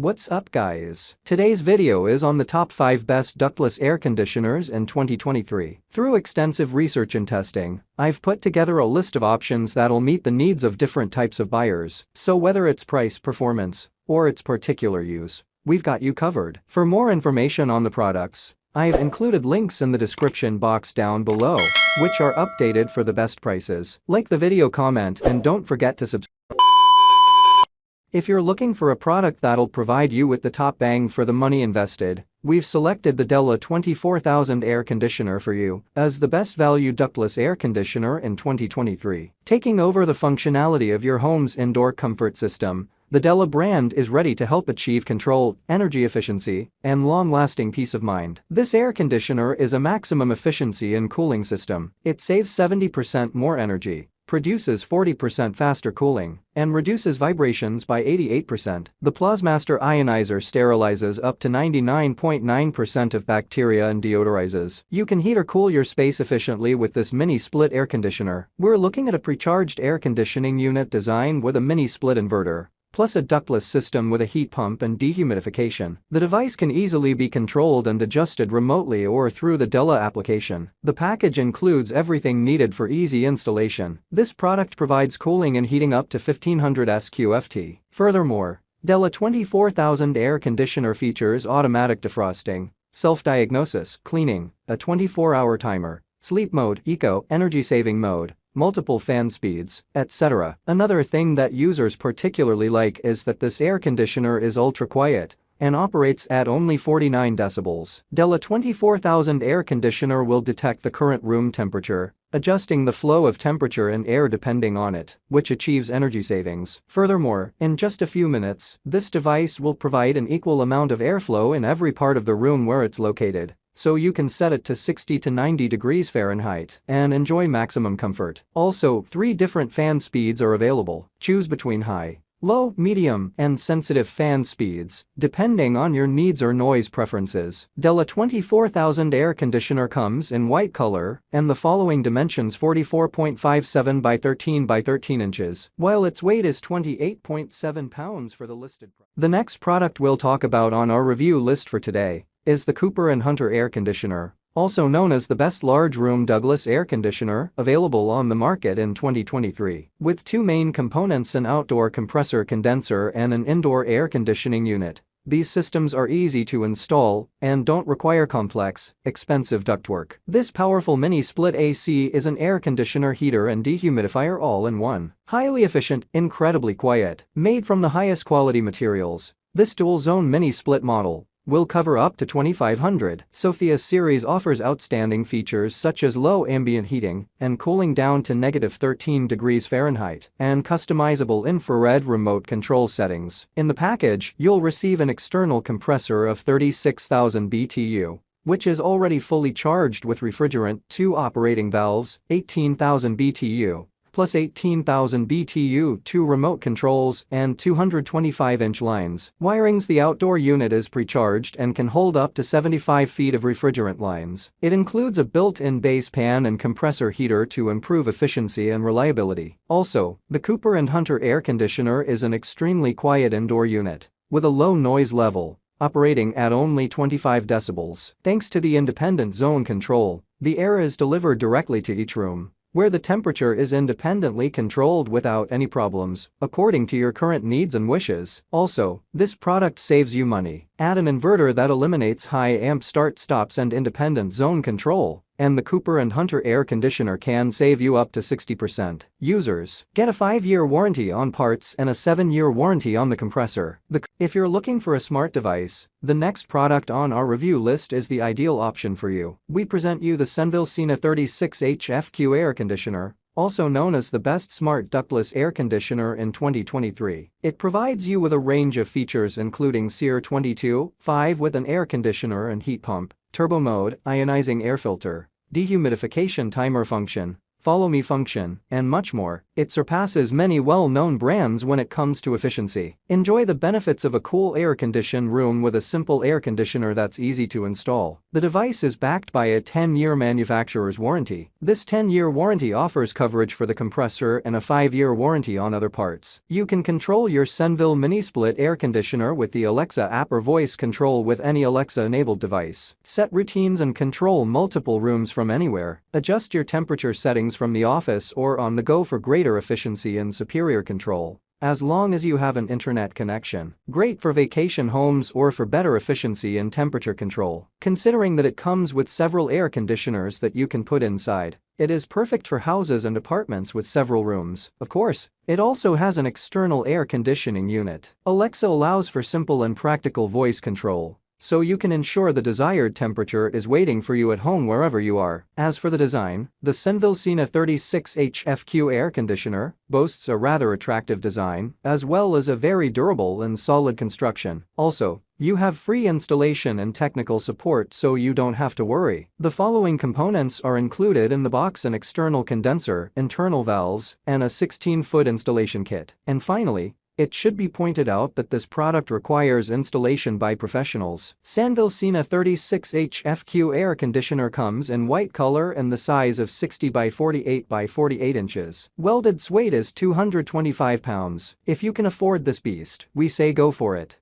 What's up guys? Today's video is on the top 5 best ductless air conditioners in 2023. Through extensive research and testing, I've put together a list of options that'll meet the needs of different types of buyers, so whether it's price, performance, or its particular use, we've got you covered. For more information on the products, I've included links in the description box down below, which are updated for the best prices. Like the video, comment, and don't forget to subscribe. If you're looking for a product that'll provide you with the top bang for the money invested, we've selected the Della 24000 air conditioner for you as the best value ductless air conditioner in 2023. Taking over the functionality of your home's indoor comfort system, the Della brand is ready to help achieve control, energy efficiency, and long-lasting peace of mind. This air conditioner is a maximum efficiency and cooling system. It saves 70% more energy, produces 40% faster cooling, and reduces vibrations by 88%. The Plasmaster ionizer sterilizes up to 99.9% of bacteria and deodorizes. You can heat or cool your space efficiently with this mini split air conditioner. We're looking at a precharged air conditioning unit design with a mini split inverter, plus a ductless system with a heat pump and dehumidification. The device can easily be controlled and adjusted remotely or through the Della application. The package includes everything needed for easy installation. This product provides cooling and heating up to 1500 SQFT. Furthermore, Della 24000 air conditioner features automatic defrosting, self-diagnosis, cleaning, a 24-hour timer, sleep mode, eco, energy-saving mode, multiple fan speeds, etc. Another thing that users particularly like is that this air conditioner is ultra quiet and operates at only 49 decibels. Della 24000 air conditioner will detect the current room temperature, adjusting the flow of temperature and air depending on it, which achieves energy savings. Furthermore, in just a few minutes, this device will provide an equal amount of airflow in every part of the room where it's located, so you can set it to 60 to 90 degrees Fahrenheit and enjoy maximum comfort. Also, 3 different fan speeds are available. Choose between high, low, medium, and sensitive fan speeds, depending on your needs or noise preferences. Della 24000 air conditioner comes in white color and the following dimensions: 44.57 by 13 by 13 inches, while its weight is 28.7 pounds for the listed price. The next product we'll talk about on our review list for today is the Cooper & Hunter air conditioner, also known as the best large room ductless air conditioner available on the market in 2023. With 2 main components, an outdoor compressor condenser and an indoor air conditioning unit, these systems are easy to install and don't require complex, expensive ductwork. This powerful mini split AC is an air conditioner, heater, and dehumidifier all in one. Highly efficient, incredibly quiet, made from the highest quality materials. This dual-zone mini split model will cover up to 2500. Sophia series offers outstanding features such as low ambient heating and cooling down to -13 degrees Fahrenheit and customizable infrared remote control settings. In the package, you'll receive an external compressor of 36,000 BTU, which is already fully charged with refrigerant, 2 operating valves, 18,000 BTU, plus 18,000 BTU, 2 remote controls, and 225-inch lines. Wirings: the outdoor unit is precharged and can hold up to 75 feet of refrigerant lines. It includes a built-in base pan and compressor heater to improve efficiency and reliability. Also, the Cooper & Hunter air conditioner is an extremely quiet indoor unit with a low noise level, operating at only 25 decibels. Thanks to the independent zone control, the air is delivered directly to each room, where the temperature is independently controlled without any problems, according to your current needs and wishes. Also, this product saves you money. Add an inverter that eliminates high amp start-stops and independent zone control, and the Cooper & Hunter air conditioner can save you up to 60%. Users get a 5-year warranty on parts and a 7-year warranty on the compressor. If you're looking for a smart device, the next product on our review list is the ideal option for you. We present you the Senville Sena 36H FQ air conditioner, also known as the best smart ductless air conditioner in 2023. It provides you with a range of features including SEER 22.5 with an air conditioner and heat pump, turbo mode, ionizing air filter, dehumidification timer function, follow me function, and much more. it surpasses many well-known brands when it comes to efficiency. Enjoy the benefits of a cool air-conditioned room with a simple air conditioner that's easy to install. The device is backed by a 10-year manufacturer's warranty. This 10-year warranty offers coverage for the compressor and a 5-year warranty on other parts. You can control your Senville mini split air conditioner with the Alexa app or voice control with any Alexa-enabled device. Set routines and control multiple rooms from anywhere. Adjust your temperature settings from the office or on the go for greater efficiency and superior control, as long as you have an internet connection. Great for vacation homes or for better efficiency and temperature control. Considering that it comes with several air conditioners that you can put inside, it is perfect for houses and apartments with several rooms. Of course, it also has an external air conditioning unit. Alexa allows for simple and practical voice control, so you can ensure the desired temperature is waiting for you at home wherever you are. As for the design, the Senville Sena 36HFQ air conditioner boasts a rather attractive design, as well as a very durable and solid construction. Also, you have free installation and technical support, so you don't have to worry. The following components are included in the box: an external condenser, internal valves, and a 16-foot installation kit. And finally, it should be pointed out that this product requires installation by professionals. Senville Sena 36HFQ air conditioner comes in white color and the size of 60 by 48 by 48 inches. Welded weight is 225 pounds. If you can afford this beast, we say go for it.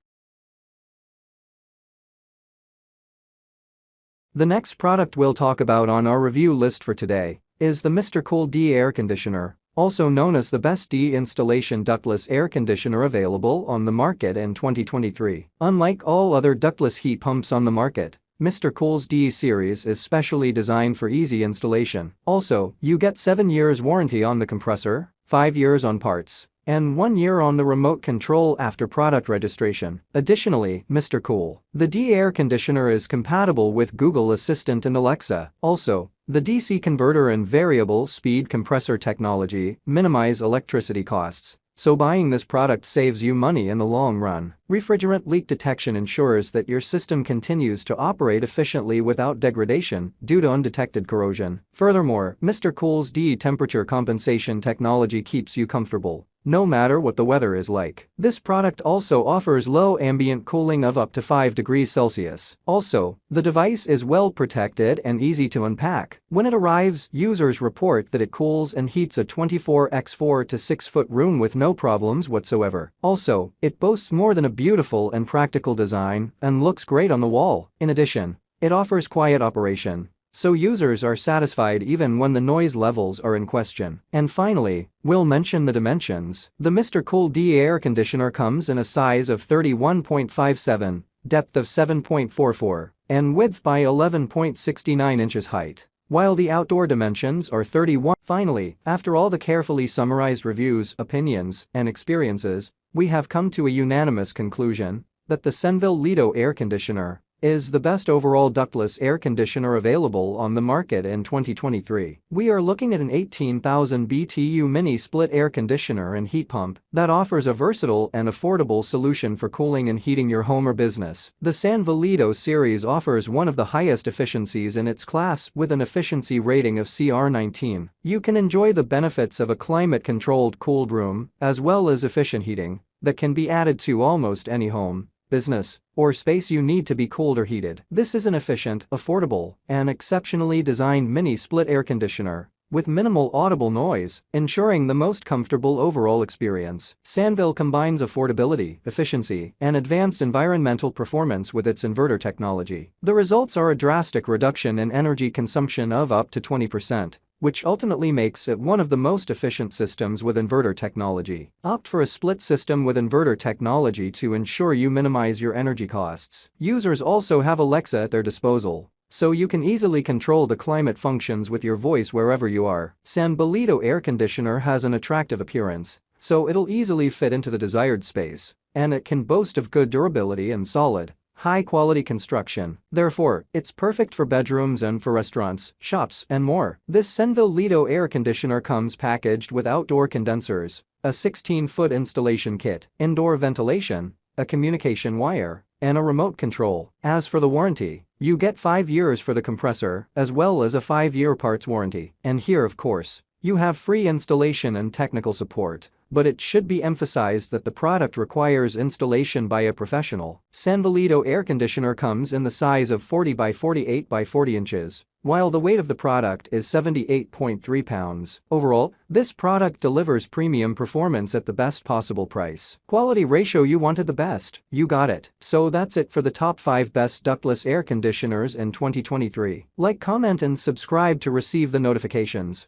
The next product we'll talk about on our review list for today is the Mr. Cool D air conditioner, also known as the best de-installation ductless air conditioner available on the market in 2023. Unlike all other ductless heat pumps on the market, Mr. Cool's D series is specially designed for easy installation. Also, you get 7 years warranty on the compressor, 5 years on parts, and 1 year on the remote control after product registration. Additionally, Mr. Cool, the D air conditioner is compatible with Google Assistant and Alexa. Also, the DC converter and variable speed compressor technology minimize electricity costs, so buying this product saves you money in the long run. Refrigerant leak detection ensures that your system continues to operate efficiently without degradation due to undetected corrosion. Furthermore, Mr. Cool's D temperature compensation technology keeps you comfortable, no matter what the weather is like. This product also offers low ambient cooling of up to 5 degrees Celsius. Also, the device is well protected and easy to unpack. When it arrives, users report that it cools and heats a 24x4 to 6 foot room with no problems whatsoever. Also, it boasts more than a beautiful and practical design and looks great on the wall. In addition, it offers quiet operation, so users are satisfied even when the noise levels are in question. And finally, we'll mention the dimensions. The Mr. Cool D air conditioner comes in a size of 31.57, depth of 7.44, and width by 11.69 inches height, while the outdoor dimensions are 31. Finally, after all the carefully summarized reviews, opinions, and experiences, we have come to a unanimous conclusion that the Senville Lido air conditioner is the best overall ductless air conditioner available on the market in 2023. We are looking at an 18,000 BTU mini split air conditioner and heat pump that offers a versatile and affordable solution for cooling and heating your home or business. The Senville Lido series offers one of the highest efficiencies in its class with an efficiency rating of CR19. You can enjoy the benefits of a climate-controlled cooled room as well as efficient heating that can be added to almost any home, business, or space you need to be cooled or heated. This is an efficient, affordable, and exceptionally designed mini split air conditioner with minimal audible noise, ensuring the most comfortable overall experience. Senville combines affordability, efficiency, and advanced environmental performance with its inverter technology. The results are a drastic reduction in energy consumption of up to 20%. Which ultimately makes it one of the most efficient systems with inverter technology. Opt for a split system with inverter technology to ensure you minimize your energy costs. Users also have Alexa at their disposal, so you can easily control the climate functions with your voice wherever you are. Senville Lido air conditioner has an attractive appearance, so it'll easily fit into the desired space, and it can boast of good durability and solid, high-quality construction. Therefore, it's perfect for bedrooms and for restaurants, shops, and more. This Senville Lido air conditioner comes packaged with outdoor condensers, a 16-foot installation kit, indoor ventilation, a communication wire, and a remote control. As for the warranty, you get 5 years for the compressor as well as a 5-year parts warranty. And here, of course, You have free installation and technical support, but it should be emphasized that the product requires installation by a professional. Sanvalido air conditioner comes in the size of 40 by 48 by 40 inches, while the weight of the product is 78.3 pounds. Overall, this product delivers premium performance at the best possible price. Quality ratio: you wanted the best, you got it. So that's it for the top 5 best ductless air conditioners in 2023. Like, comment and subscribe to receive the notifications.